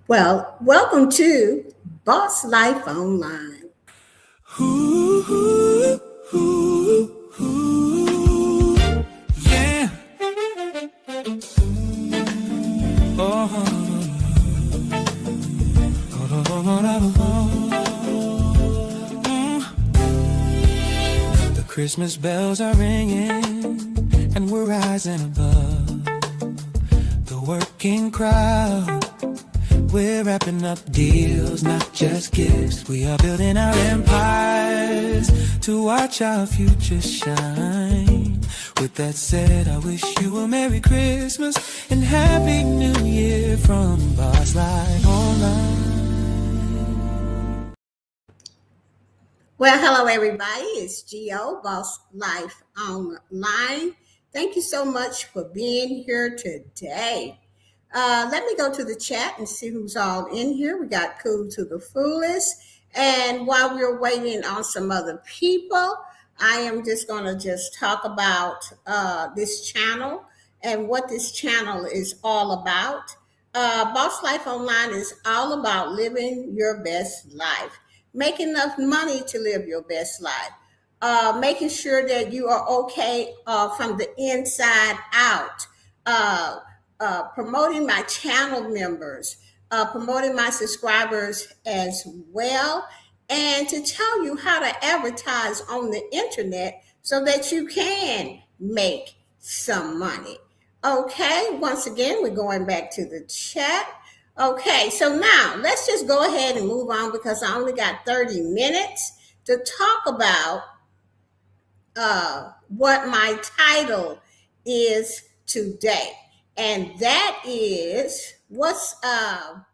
Well, welcome to Boss Life Online. Ooh, ooh, ooh, ooh, yeah. The Christmas bells are ringing, and we're rising above the working crowd. We're wrapping up deals, not just gifts. We are building our empires to watch our future shine. With that said, I wish you a Merry Christmas and Happy New Year from Boss Life Online. Well, hello, everybody. It's Gio, Boss Life Online. Thank you so much for being here today. Let me go to the chat and see who's all in here. We got Cool to the Foolish. And while we're waiting on some other people, I am just going to just talk about this channel and what this channel is all about. Boss Life Online is all about living your best life, making enough money to live your best life, making sure that you are okay from the inside out, promoting my channel members, promoting my subscribers as well, and to tell you how to advertise on the internet so that you can make some money. Okay, once again, we're going back to the chat. Okay, so now let's just go ahead and move on because I only got 30 minutes to talk about what my title is today. And that is how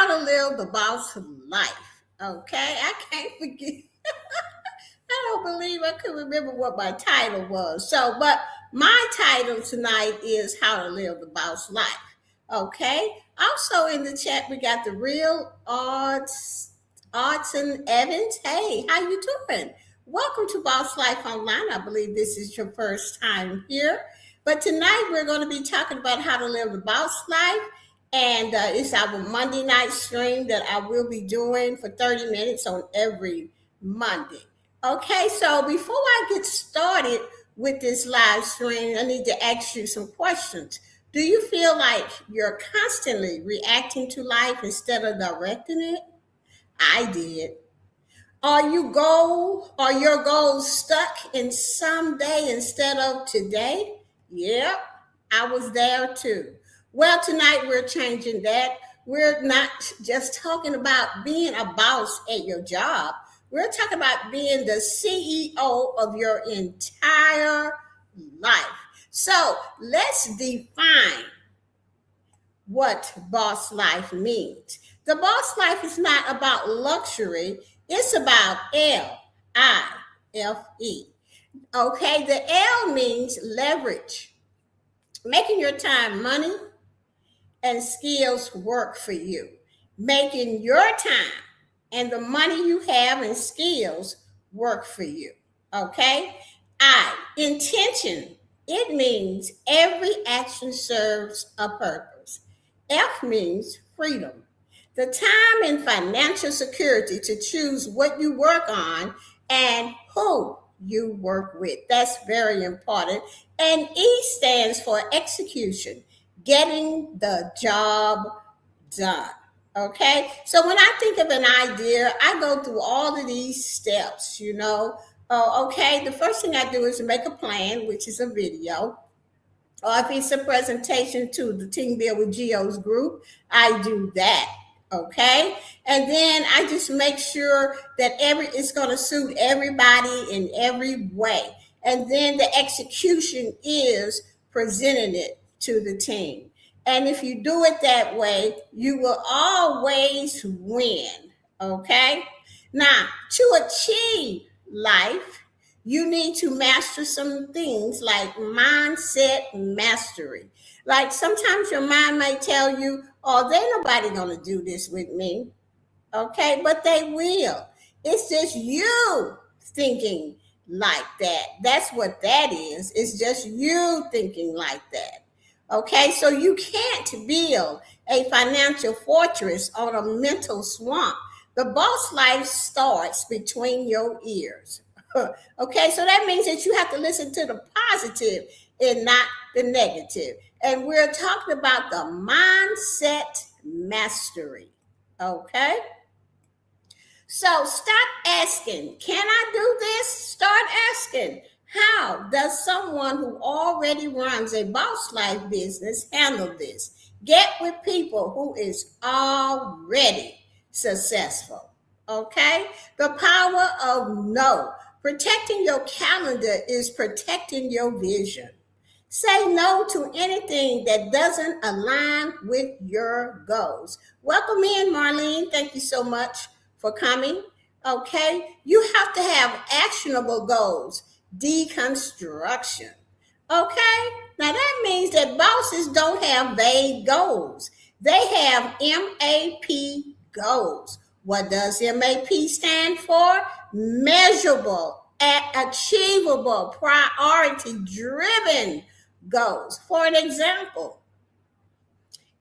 to live the boss life. Okay, I can't forget. I don't believe I could remember what my title was. So, but my title tonight is How to Live the Boss Life. Okay. Also in the chat, we got the real Arts and Evans. Hey, how you doing? Welcome to Boss Life Online. I believe this is your first time here. But tonight we're going to be talking about how to live the boss life. And it's our Monday night stream that I will be doing for 30 minutes on every Monday. Okay, so before I get started with this live stream, I need to ask you some questions. Do you feel like you're constantly reacting to life instead of directing it? I did. Are your goals stuck in someday instead of today? Yep, I was there too. Well, tonight we're changing that. We're not just talking about being a boss at your job. We're talking about being the CEO of your entire life. So let's define what boss life means. The boss life is not about luxury, it's about LIFE. Okay, the L means leverage, making your time money and skills work for you, making your time and the money you have and skills work for you. Okay, intention. It means every action serves a purpose. F means freedom, the time and financial security to choose what you work on and who you work with. That's very important. And E stands for execution, getting the job done. Okay, so when I think of an idea, I go through all of these steps. Okay, the first thing I do is make a plan, which is a video. Or if it's a presentation to the Team Build with Geo's group, I do that. Okay. And then I just make sure that it's going to suit everybody in every way. And then the execution is presenting it to the team. And if you do it that way, you will always win. Okay. Now, to achieve life, you need to master some things like mindset mastery. Like sometimes your mind may tell you, oh, there ain't nobody going to do this with me. Okay, but they will. It's just you thinking like that. That's what that is. It's just you thinking like that. Okay, so you can't build a financial fortress on a mental swamp. The boss life starts between your ears. Okay, so that means that you have to listen to the positive and not the negative. And we're talking about the mindset mastery. Okay, so stop asking, can I do this? Start asking, how does someone who already runs a boss life business handle this? Get with people who is already successful. Okay? The power of no. Protecting your calendar is protecting your vision. Say no to anything that doesn't align with your goals. Welcome in, Marlene. Thank you so much for coming. Okay, you have to have actionable goals, deconstruction. Okay, now that means that bosses don't have vague goals, they have MAP goals. What does MAP stand for? Measurable, achievable, priority driven goals. For an example,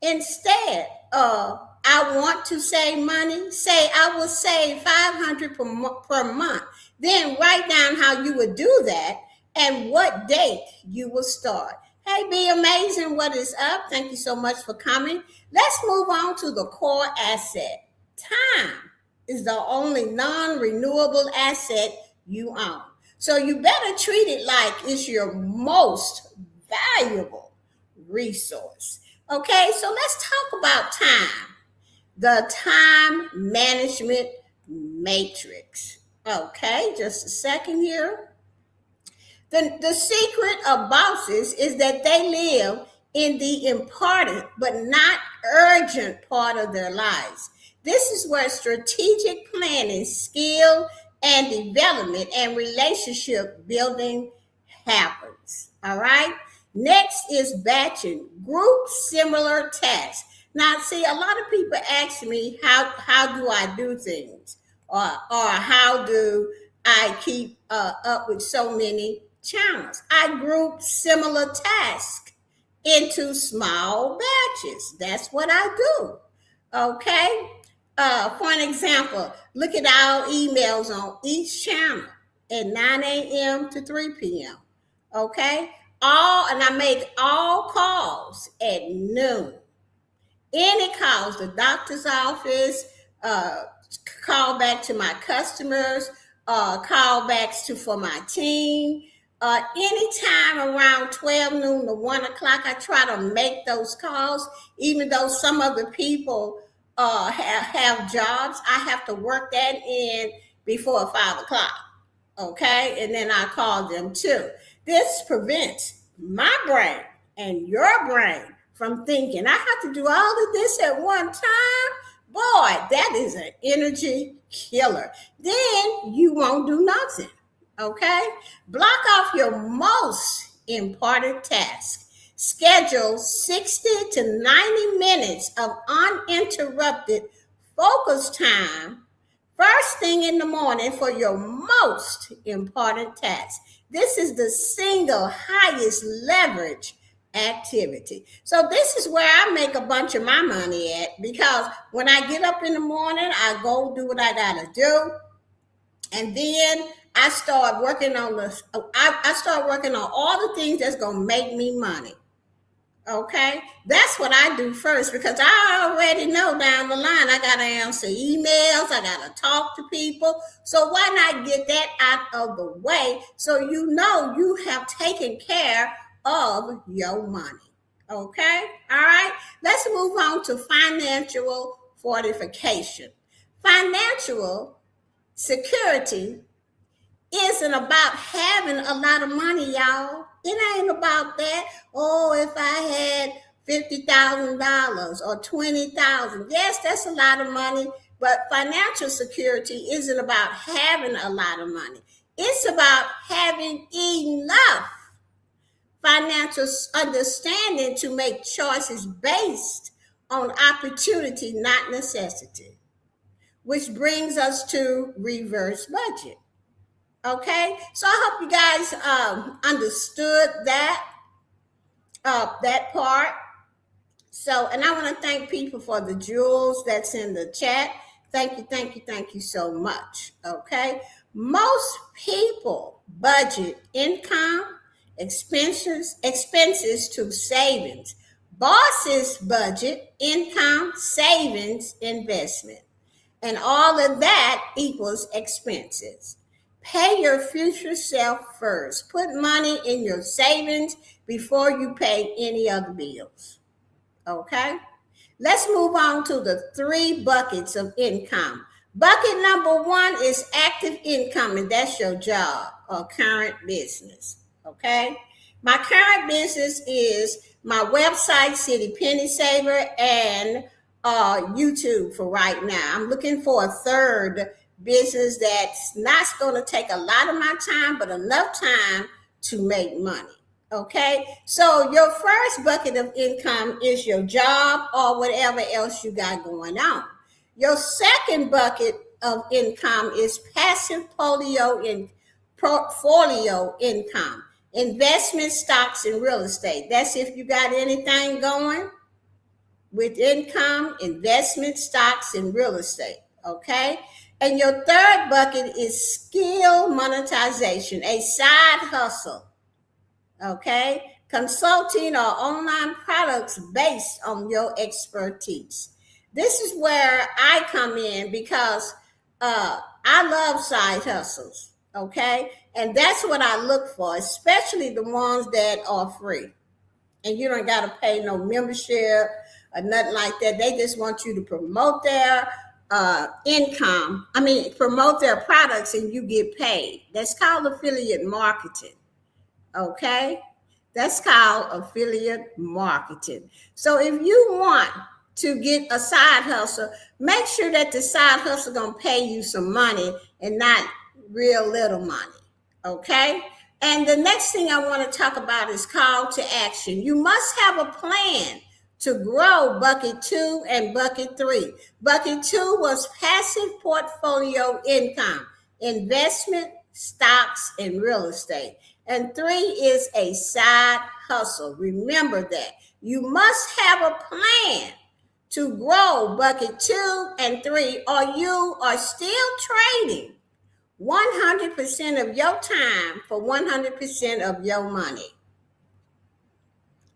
instead of I want to save money, say I will save 500 per month. Then write down how you would do that and what date you will start. Hey, be amazing. What is up? Thank you so much for coming. Let's move on to the core asset. Time is the only non-renewable asset you own. So you better treat it like it's your most valuable resource. Okay, so let's talk about time. The time management matrix. Okay, just a second here. The secret of bosses is that they live in the important but not urgent part of their lives. This is where strategic planning, skill, and development and relationship building happens. All right. Next is batching, group similar tasks. Now, see, a lot of people ask me, how do I do things? Or how do I keep up with so many channels? I group similar tasks into small batches. That's what I do. Okay? For an example, look at our emails on each channel at 9 a.m. to 3 p.m. Okay? And I make all calls at noon. Any calls, the doctor's office, call back to my customers, callbacks for my team. Anytime around 12 noon to 1 o'clock, I try to make those calls, even though some of the people have jobs. I have to work that in before 5 o'clock. Okay, and then I call them too. This prevents my brain and your brain from thinking, I have to do all of this at one time. Boy, that is an energy killer. Then you won't do nothing. Okay? Block off your most important task. Schedule 60 to 90 minutes of uninterrupted focus time first thing in the morning for your most important task. This is the single highest leverage activity. So this is where I make a bunch of my money at, because when I get up in the morning, I go do what I gotta do. And then I start working on I start working on all the things that's gonna make me money. Okay, that's what I do first, because I already know down the line I got to answer emails, I got to talk to people. So why not get that out of the way so you know you have taken care of your money? Okay, all right, let's move on to financial fortification. Financial security isn't about having a lot of money, y'all. It ain't about that. Oh, if I had $50,000 or $20,000. Yes, that's a lot of money, but financial security isn't about having a lot of money. It's about having enough financial understanding to make choices based on opportunity, not necessity. Which brings us to reverse budget. Okay, so I hope you guys understood that. that part. So, and I want to thank people for the jewels that's in the chat. Thank you, thank you, thank you so much. Okay. Most people budget income, expenses to savings. Bosses budget income, savings, investment. And all of that equals expenses. Pay your future self first. Put money in your savings before you pay any other bills. Okay? Let's move on to the 3 buckets of income. Bucket number 1 is active income, and that's your job or current business. Okay? My current business is my website, City Penny Saver, and YouTube for right now. I'm looking for a third business that's not going to take a lot of my time, but enough time to make money. Okay, so your first bucket of income is your job or whatever else you got going on. Your second bucket of income is passive portfolio income, investment, stocks, and real estate. That's if you got anything going with income, investment, stocks, and real estate. Okay, and your third bucket is skill monetization, a side hustle. Okay, consulting or online products based on your expertise. This is where I come in because I love side hustles. Okay, and that's what I look for, especially the ones that are free, and you don't got to pay no membership or nothing like that. They just want you to promote their income. Promote their products, and you get paid. That's called affiliate marketing. Okay, that's called affiliate marketing. So if you want to get a side hustle, make sure that the side hustle gonna pay you some money and not real little money. Okay, and the next thing I want to talk about is call to action. You must have a plan to grow bucket 2 and bucket 3. Bucket 2 was passive portfolio income, investment, stocks, and real estate. And 3 is a side hustle. Remember that. You must have a plan to grow bucket 2 and 3, or you are still trading 100% of your time for 100% of your money.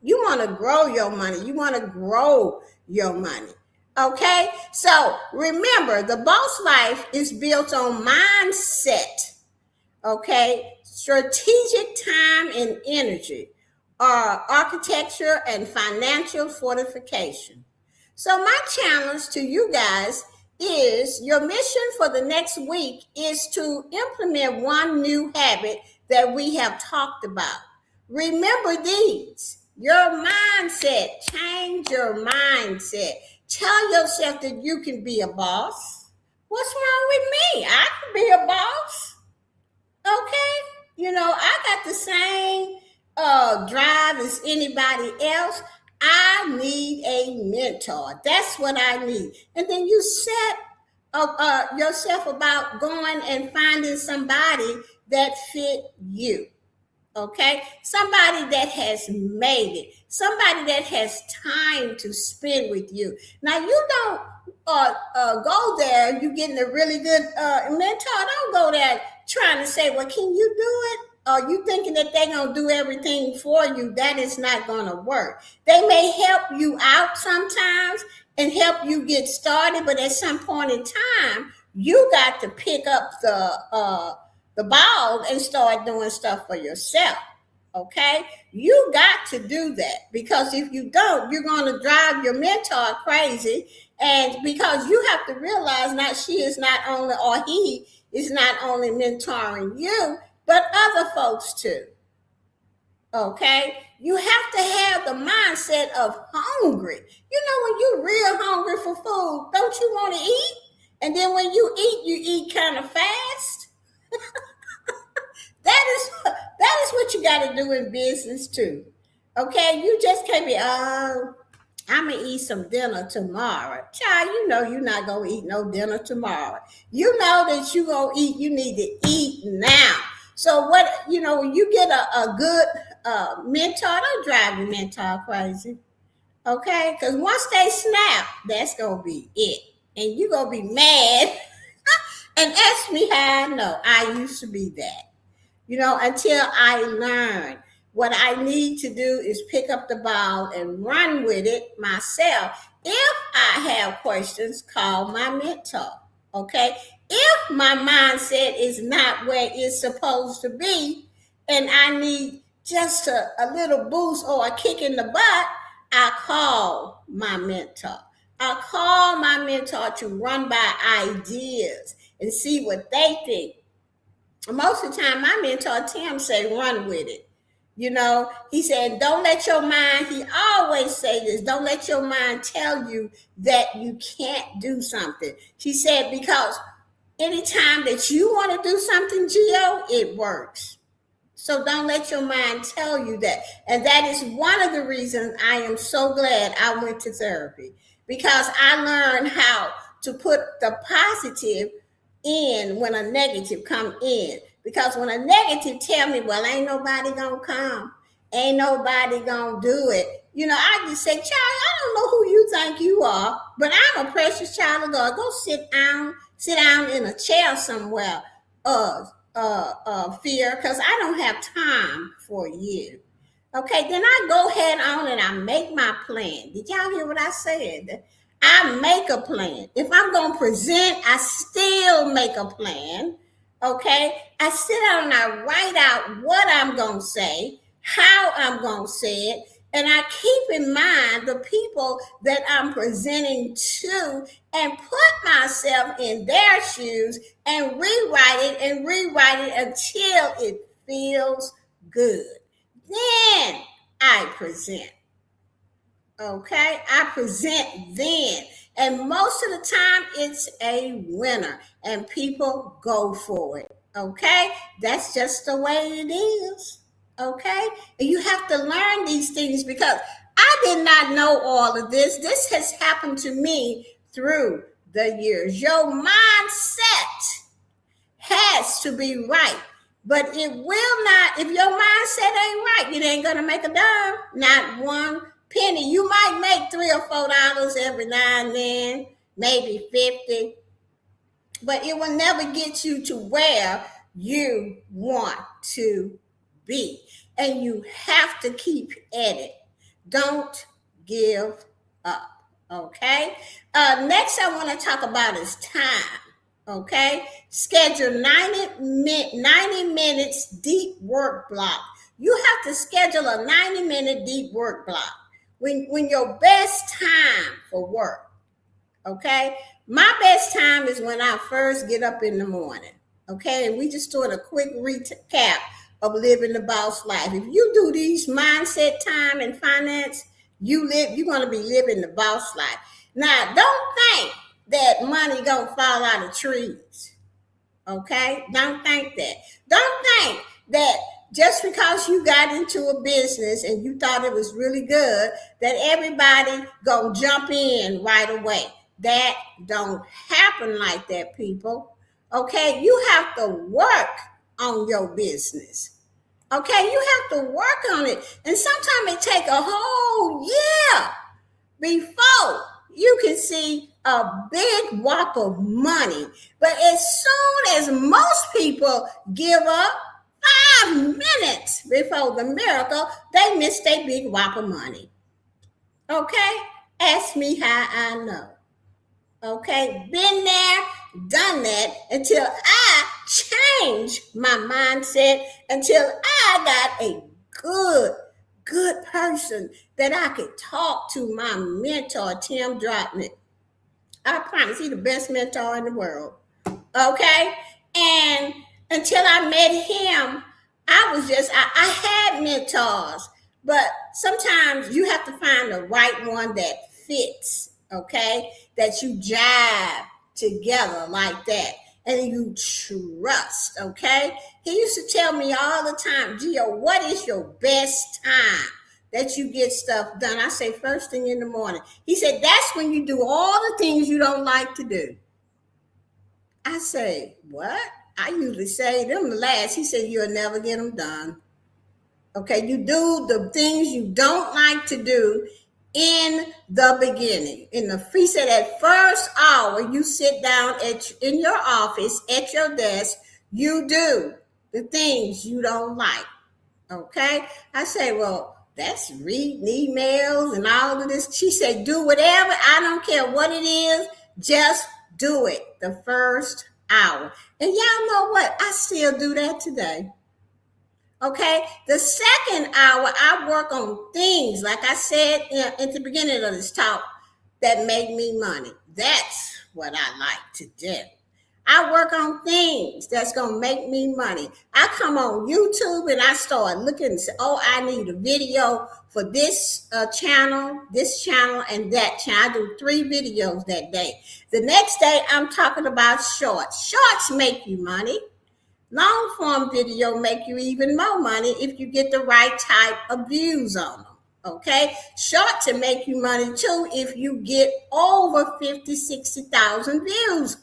You want to grow your money. You want to grow your money. Okay? So remember, the boss life is built on mindset. Okay, strategic time and energy, architecture and financial fortification. So my challenge to you guys is your mission for the next week is to implement one new habit that we have talked about. Remember these. Your mindset, change your mindset. Tell yourself that you can be a boss. What's wrong with me? I can be a boss. Okay, I got the same drive as anybody else. I need a mentor. That's what I need. And then you set yourself about going and finding somebody that fit you. Okay, somebody that has made it, somebody that has time to spend with you. Now you don't go there. You getting a really good mentor. Don't go there trying to say, well, can you do it? Or you thinking that they're going to do everything for you. That is not going to work. They may help you out sometimes and help you get started, but at some point in time, you got to pick up the ball and start doing stuff for yourself. Okay, you got to do that, because if you don't, you're going to drive your mentor crazy. And because you have to realize not she is not only, or he is not only mentoring you, but other folks too. Okay, you have to have the mindset of hungry. When you're real hungry for food, don't you want to eat? And then when you eat kind of fast. That is what you got to do in business too. Okay, you just can't be, I'm going to eat some dinner tomorrow. Child, you're not going to eat no dinner tomorrow. You know that you're going to eat. You need to eat now. So what, when you get a good mentor, don't drive your mentor crazy. Okay? Because once they snap, that's going to be it. And you're going to be mad. And ask me how I know. I used to be that. Until I learn. What I need to do is pick up the ball and run with it myself. If I have questions, call my mentor. Okay? If my mindset is not where it's supposed to be, and I need just a little boost or a kick in the butt, I call my mentor. I call my mentor to run by ideas and see what they think. Most of the time, my mentor Tim say, "Run with it." He said, "Don't let your mind." He always say this: "Don't let your mind tell you that you can't do something." She said, "Because anytime that you want to do something, Gio, it works. So don't let your mind tell you that." And that is one of the reasons I am so glad I went to therapy, because I learned how to put the positive in when a negative come in. Because when a negative tell me, "Well, ain't nobody gonna come, ain't nobody gonna do it," I just say, "Child, I don't know who you think you are, but I'm a precious child of God. Go sit down in a chair somewhere, fear, because I don't have time for you." Okay, then I go head on and I make my plan. Did y'all hear what I said? I make a plan. If I'm going to present, I still make a plan. Okay, I sit down and I write out what I'm going to say, how I'm going to say it, and I keep in mind the people that I'm presenting to and put myself in their shoes and rewrite it until it feels good. Then I present. Okay, I present then. And most of the time, it's a winner, and people go for it. Okay, that's just the way it is. Okay, and you have to learn these things, because I did not know all of this. This has happened to me through the years. Your mindset has to be right. But it will not, if your mindset ain't right, it ain't going to make a dime, not one penny. You might make $3 or $4 every now and then, maybe 50, but it will never get you to where you want to be. And you have to keep at it. Don't give up. Okay. Next, I want to talk about is time. Okay, schedule 90 minutes deep work block. You have to schedule a 90-minute deep work block when your best time for work. Okay, my best time is when I first get up in the morning. Okay, and we just doing a quick recap of living the boss life. If you do these mindset, time, and finance, you're going to be living the boss life. Now, don't think that money gonna fall out of trees. Okay, don't think that. Don't think that just because you got into a business and you thought it was really good, that everybody gonna jump in right away. That don't happen like that, people. Okay, you have to work on your business. Okay, you have to work on it, and sometimes it take a whole year before you can see a big whop of money. But as soon as most people give up 5 minutes before the miracle, they miss their big whop of money. Okay? Ask me how I know. Okay? Been there, done that, until I changed my mindset, until I got a good person that I could talk to, my mentor, Tim Dropnick. I promise he's the best mentor in the world. Okay? And until I met him, I had mentors, but sometimes you have to find the right one that fits, okay? That you jive together like that. And you trust, okay? He used to tell me all the time, "Gio, what is your best time that you get stuff done?" I say, "First thing in the morning." He said, "That's when you do all the things you don't like to do." I say, "What?" I usually say them last. He said, you'll never get them done. Okay, you do the things you don't like to do in the beginning. He said that first hour you sit down in your office at your desk, you do the things you don't like. Okay, I say, well, that's reading emails and all of this. She said, do whatever. I don't care what it is. Just do it the first hour. And y'all know what? I still do that today. Okay, the second hour, I work on things, like I said at the beginning of this talk, that make me money. That's what I like to do. I work on things that's going to make me money. I come on YouTube and I start looking and say, oh, I need a video for this channel, and that channel. I do 3 videos that day. The next day, I'm talking about shorts. Shorts make you money. Long form video make you even more money if you get the right type of views on them. Okay, short to make you money too if you get over 50, 60,000 views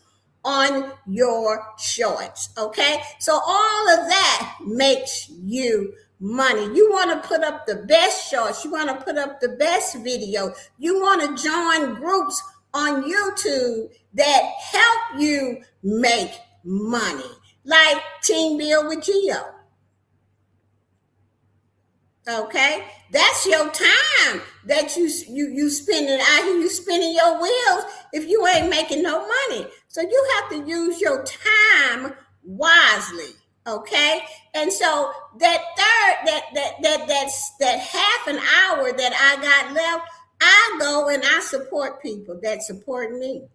on your shorts. Okay, so all of that makes you money. You want to put up the best shorts, you want to put up the best video, you want to join groups on YouTube that help you make money, like Team Build with Geo. Okay, that's your time that you spending out here. You spinning your wheels if you ain't making no money. So you have to use your time wisely. Okay, and so that half an hour that I got left, I go and I support people that support me.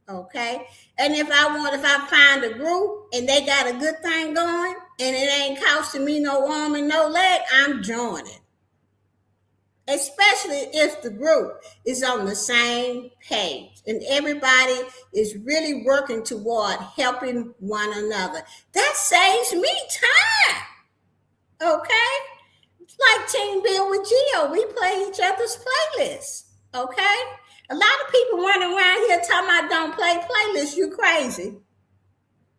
Okay, and if I find a group and they got a good thing going and it ain't costing me no arm and no leg, I'm joining. Especially if the group is on the same page and everybody is really working toward helping one another. That saves me time. Okay, it's like Team Build with Geo. We play each other's playlists. Okay. A lot of people running around here talking about don't play playlists. You crazy.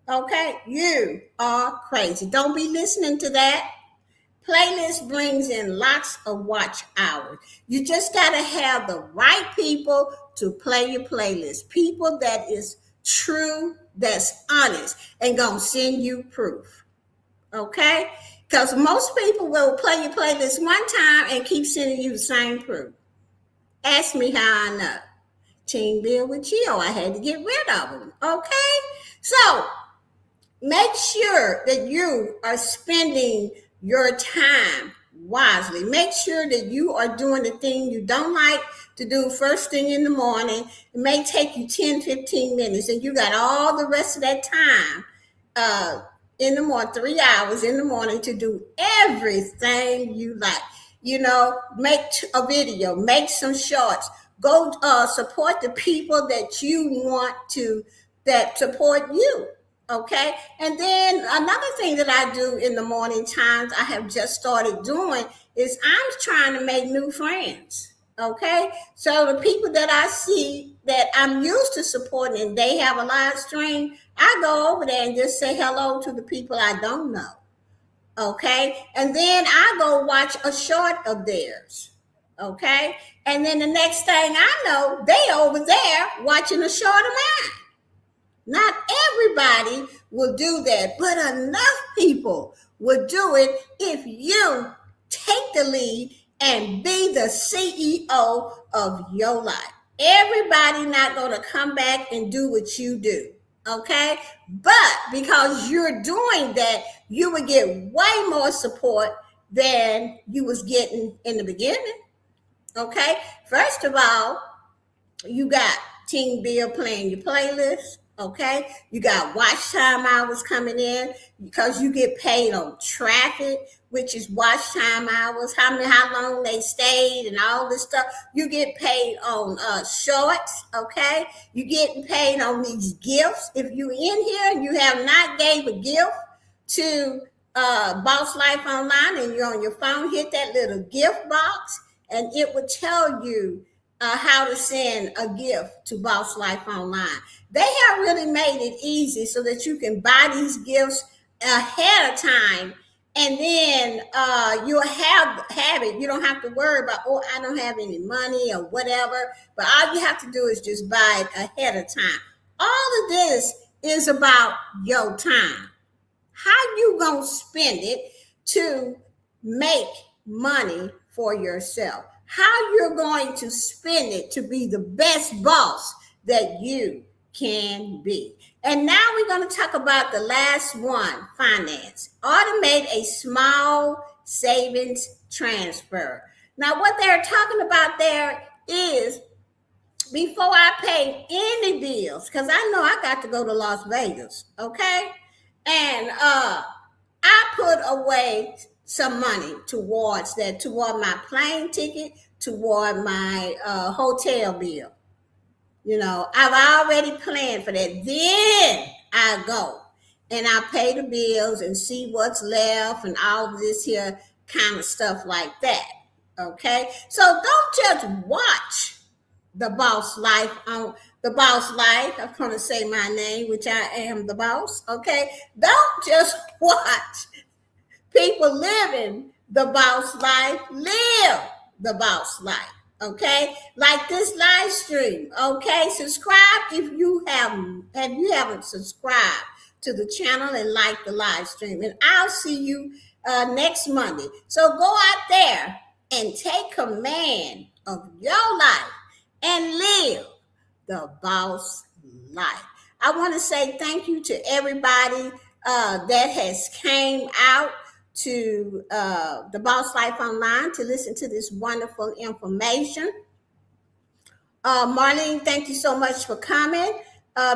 Okay? You are crazy. Don't be listening to that. Playlist brings in lots of watch hours. You just got to have the right people to play your playlist. People that is true, that's honest, and going to send you proof. Okay? Because most people will play your playlist one time and keep sending you the same proof. Ask me how I know. Team Build with Geo. I had to get rid of them. Okay? So, make sure that you are spending your time wisely. Make sure that you are doing the thing you don't like to do first thing in the morning. It may take you 10, 15 minutes, and you got all the rest of that time in the morning, 3 hours in the morning to do everything you like. You know, make a video, make some shorts, go support the people that you want to, that support you. Okay. And then another thing that I do in the morning times, I have just started doing, is I'm trying to make new friends. Okay. So the people that I see that I'm used to supporting and they have a live stream, I go over there and just say hello to the people I don't know. Okay, and then I go watch a short of theirs. Okay, and then the next thing I know, they over there watching a short of mine. Not everybody will do that, but enough people will do it if you take the lead and be the CEO of your life. Everybody not going to come back and do what you do. Okay, but because you're doing that, you would get way more support than you was getting in the beginning. Okay, first of all, you got Team Build playing your playlist. Okay, you got watch time hours coming in because you get paid on traffic, which is watch time hours, how long they stayed and all this stuff. You get paid on shorts. Okay, you getting paid on these gifts. If you in here and you have not gave a gift to Boss Life Online and you're on your phone, hit that little gift box and it will tell you how to send a gift to Boss Life Online. They have really made it easy so that you can buy these gifts ahead of time, and then you'll have it. You don't have to worry about, oh, I don't have any money or whatever. But all you have to do is just buy it ahead of time. All of this is about your time. How you gonna spend it to make money for yourself? How you're going to spend it to be the best boss that you can be. And now we're going to talk about the last one, finance. Automate a small savings transfer. Now, what they're talking about there is, before I pay any bills, because I know I got to go to Las Vegas, okay? And I put away some money towards that, toward my plane ticket, toward my hotel bill. You know, I've already planned for that. Then I go and I pay the bills and see what's left and all of this here kind of stuff like that. Okay, so don't just watch The Boss Life on The Boss Life. I'm going to say my name, which I am the boss. Okay, don't just watch people living the boss life. Live the boss life. Okay, like this live stream. Okay, subscribe if you haven't subscribed to the channel and like the live stream. And I'll see you next Monday. So go out there and take command of your life and live the boss life. I want to say thank you to everybody that has came out to the Boss Life Online to listen to this wonderful information. Marlene, thank you so much for coming.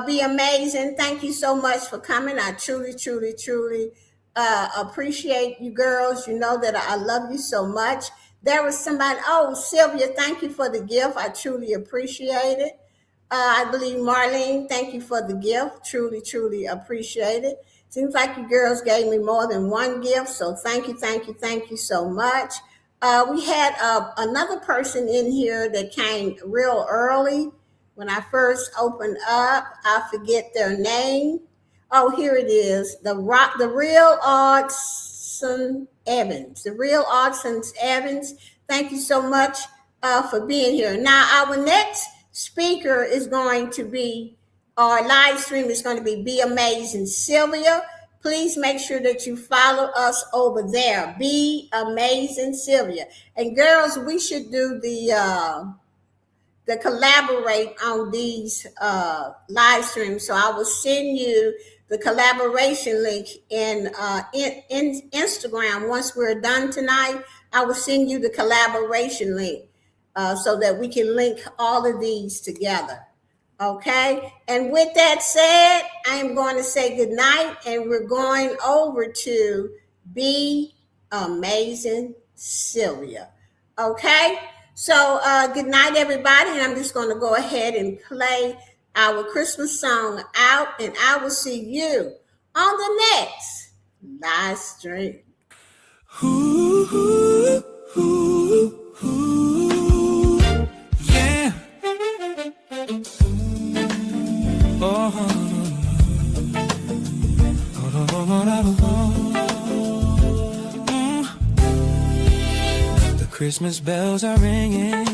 Be amazing. Thank you so much for coming. I truly, truly, truly appreciate you girls. You know that I love you so much. There was somebody, oh, Sylvia, thank you for the gift. I truly appreciate it. I believe Marlene, thank you for the gift. Truly, truly appreciate it. Seems like you girls gave me more than one gift, so thank you so much. We had another person in here that came real early when I first opened up. I forget their name. Oh, here it is. The Real Austin Evans. The Real Austin Evans. Thank you so much for being here. Now, our next speaker is going to be, our live stream is going to be Amazing Sylvia. Please make sure that you follow us over there. Be Amazing Sylvia. And girls, we should do the collaborate on these live streams. So I will send you the collaboration link in Instagram. Once we're done tonight, I will send you the collaboration link so that we can link all of these together. Okay, and with that said, I am going to say good night, and we're going over to Be Amazing Sylvia. Okay, so good night, everybody, and I'm just going to go ahead and play our Christmas song out, and I will see you on the next live stream. Ooh, ooh, ooh, ooh. Yeah. The Christmas bells are ringing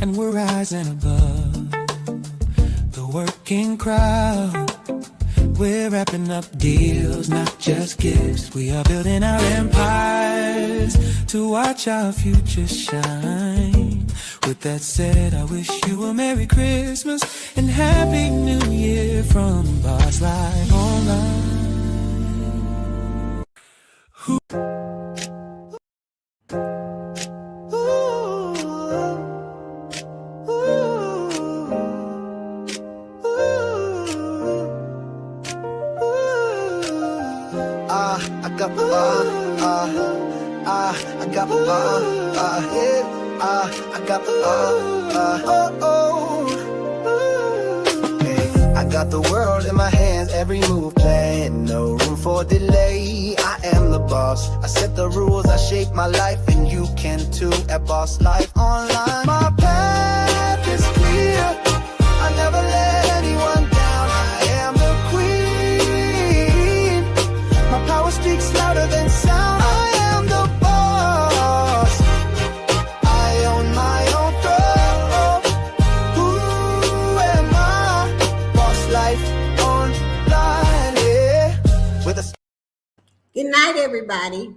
and we're rising above the working crowd. We're wrapping up deals, not just gifts. We are building our empires to watch our future shine. With that said, I wish you a Merry Christmas and Happy New Year from Boss Life Online. I got the world in my hands, every move planned, no room for delay. I am the boss, I set the rules, I shape my life, and you can too at Boss Life Online. My path Good night, everybody.